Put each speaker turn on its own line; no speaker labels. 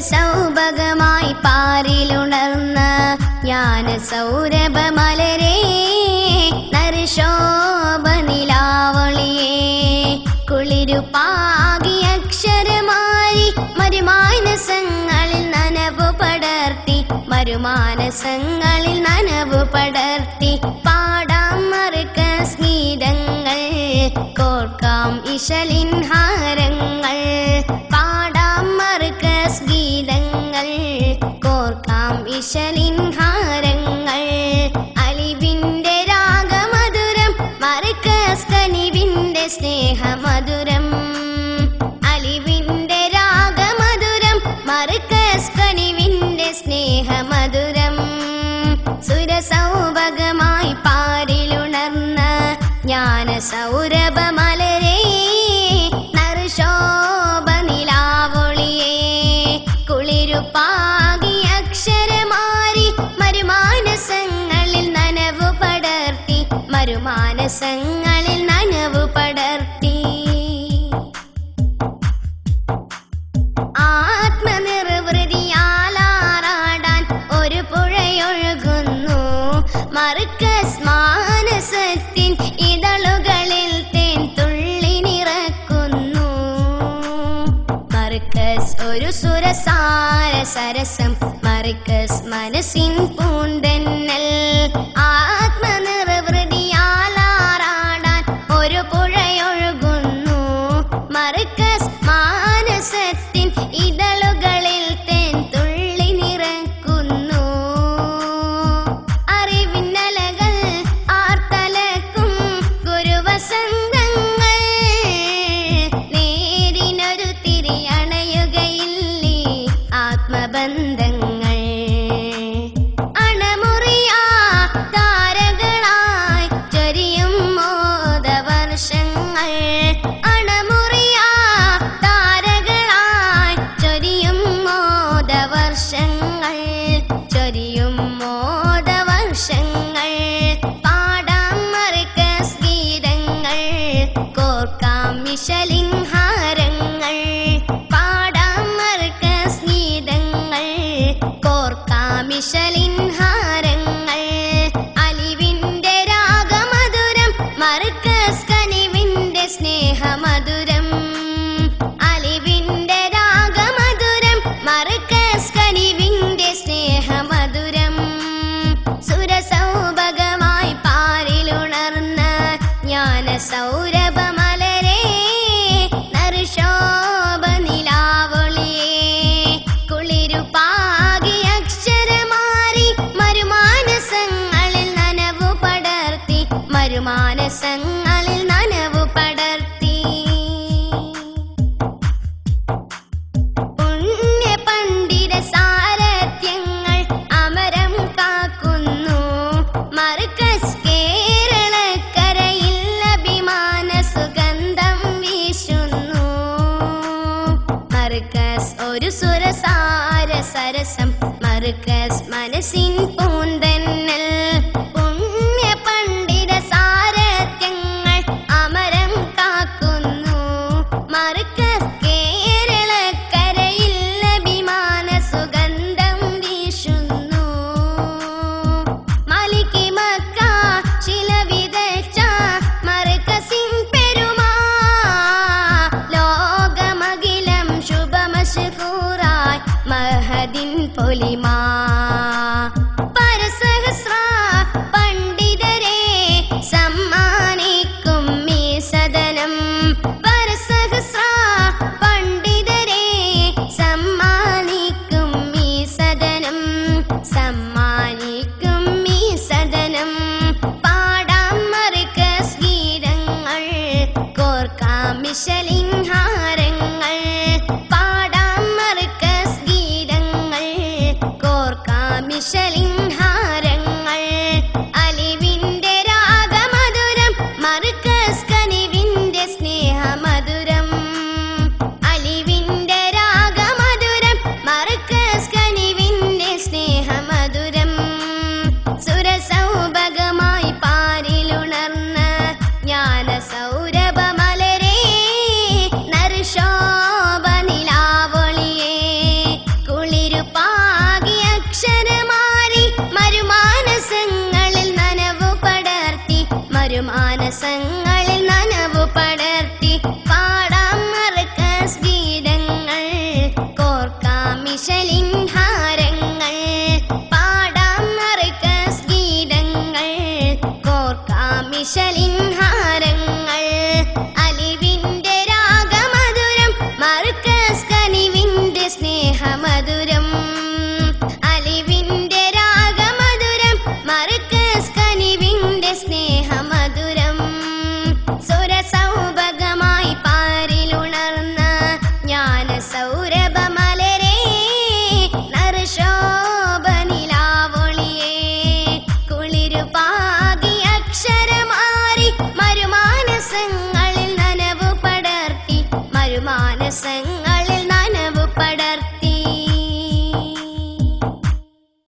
സുരസൗഭഗമായി പാരിലുണർന്ന ജ്ഞാന സൗരഭമലരേ നരശോഭനിലാവളിയേ കുളിരുപാകി അക്ഷരമാരി മരുമാനസങ്ങളിൽ നനവു പടർത്തി പാടാം മറുക്കസ് ഗീതങ്ങൾ കോർക്കാം ഇശലിൻ ഹാരങ്ങൾ പാടാം മറുക്കസ് ഗീതങ്ങൾ കോർക്കാം ഇശലിൻ ഹാരങ്ങൾ അലിവിന്റെ രാഗമധുരം മറുക്കസ് കനിവിന്റെ സ്നേഹമധുരം അലിവിന്റെ രാഗമധുരം മറുക്കസ് കനിവിന്റെ സ്നേഹമധുരം സുരസൗഭഗമായി പാരിലുണർന്ന ജ്ഞാന സൗരഭമലരേ നറുശോഭനിലാവൊളിയേ കുളിരുപാകി അക്ഷരമാരി മരുമാനസങ്ങളിൽ നനവു പടർത്തി ആത്മനിർവൃതിയാലാറാടാൻ ഒരു പുഴയൊഴുകുന്നു മറുക്കസ് മാനസത്തിൻ ഇതളുകളിൽ തേൻ തുള്ളി നിറക്കുന്നു മറുക്കസ് ഒരു സുരസാര സരസം മറുക്കസ് മനസ്സിൻ പൂന്തന്നൽ ആത്മനിർവൃതിയാലാറാടാൻ ഒരു പുഴയൊഴുകുന്നു മറുക്കസ് മാനസത്തിൻ ഇതളുകളിൽ തേൻ തുള്ളി നിറക്കുന്നു അറിവിന്നലകൾ ആർത്തലക്കും ഗുരുവസന്തങ്ങൾ നേരിനൊരു തിരിയണയുകയില്ലേ ആത്മബന്ധങ്ങൾ അണമുറിയാ താരകളായി ചൊരിയും മോദവർഷങ്ങൾ അണമുറിയാ താരകളായി ചൊരിയും മോദവർഷങ്ങൾ പാടാം മറുക്കസ് ഗീതങ്ങൾ കോർക്കാം ഇശലിൻ ഹാരങ്ങൾ പാടാം മറുക്കസ് ഗീതങ്ങൾ കോർക്കാം ഇശലിൻ ഹാരങ്ങൾ അലിവിന്റെ രാഗമധുരം മറുക്കസ് കനിവിന്റെ സ്നേഹമധുരം അലിവിന്റെ രാഗമധുരം മറുക്കസ് കനിവിന്റെ സ്നേഹമധുരം സുരസൗഭഗമായി പാരിലുണർന്ന ജ്ഞാന സൗരഭമലരേ നറുശോഭനിലാവൊളിയേ കുളിരുപാകി അക്ഷരമാരി മരുമാനസങ്ങളിൽ നനവു പടർത്തി പുണ്യ പണ്ഡിത സാരഥ്യങ്ങൾ അമരം കാക്കുന്നു മറുക്കസ് കേരളക്കരയിൽ അഭിമാന സുഗന്ധം വീശുന്നു മറുക്കസ് ഒരു സുരസാര സരസം മറുക്കസ് മനസ്സിൻ പൂന്തന്നൽ പുണ്യ പണ്ഡിത സാരഥ്യങ്ങൾ അമരം കാക്കുന്നു മറുക്കസ് കേരളക്കരയിൽ അഭിമാന സുഗന്ധം വീശുന്നു മലികി മക്ക ശില വിതച്ച മറുക്കസിൻ പെരുമാ ലോകമഖിലം ശുഭമശഹൂറായി മഹദിൻ പൊലിമാ പരസഹസ്ര പണ്ഡിതരെ സമ്മാനിക്കും ഈ സദനം പരസഹസ്ര പണ്ഡിതരെ സമ്മാനിക്കും ഈ സദനം പാടാം മറുക്കസ് ഗീതങ്ങൾ കോർക്കാം ഇശലിൻ ഹാരങ്ങൾ പാടാം മറുക്കസ് ഗീതങ്ങൾ കോർക്കാം മരുമാനസങ്ങളിൽ നനവു പടർത്തി പാടാം മർക്കസ് ഗീതങ്ങൾ കോർക്കാം മിശലിൻ ഹാരങ്ങൾ പാടാം മർക്കസ് ഗീതങ്ങൾ കോർക്കാം മിശലിൻ ഹാരങ്ങൾ അലിവിന്റെ രാഗമധുരം മർക്കസ് കനിവിന്റെ സ്നേഹമധുരം അലിവിന്റെ രാഗമധുരം മർക്കസ് കനിവിന്റെ സ്നേഹമധുരം സുരസൗഭഗമായി പാരിലുണർന്ന ജ്ഞാന സൗരഭമലരേ നറുശോഭനിലാവൊളിയേ കുളിരുപാകി അക്ഷരമാറി മരുമാനസങ്ങളിൽ നനവു പടർത്തി മരുമാനസങ്ങൾ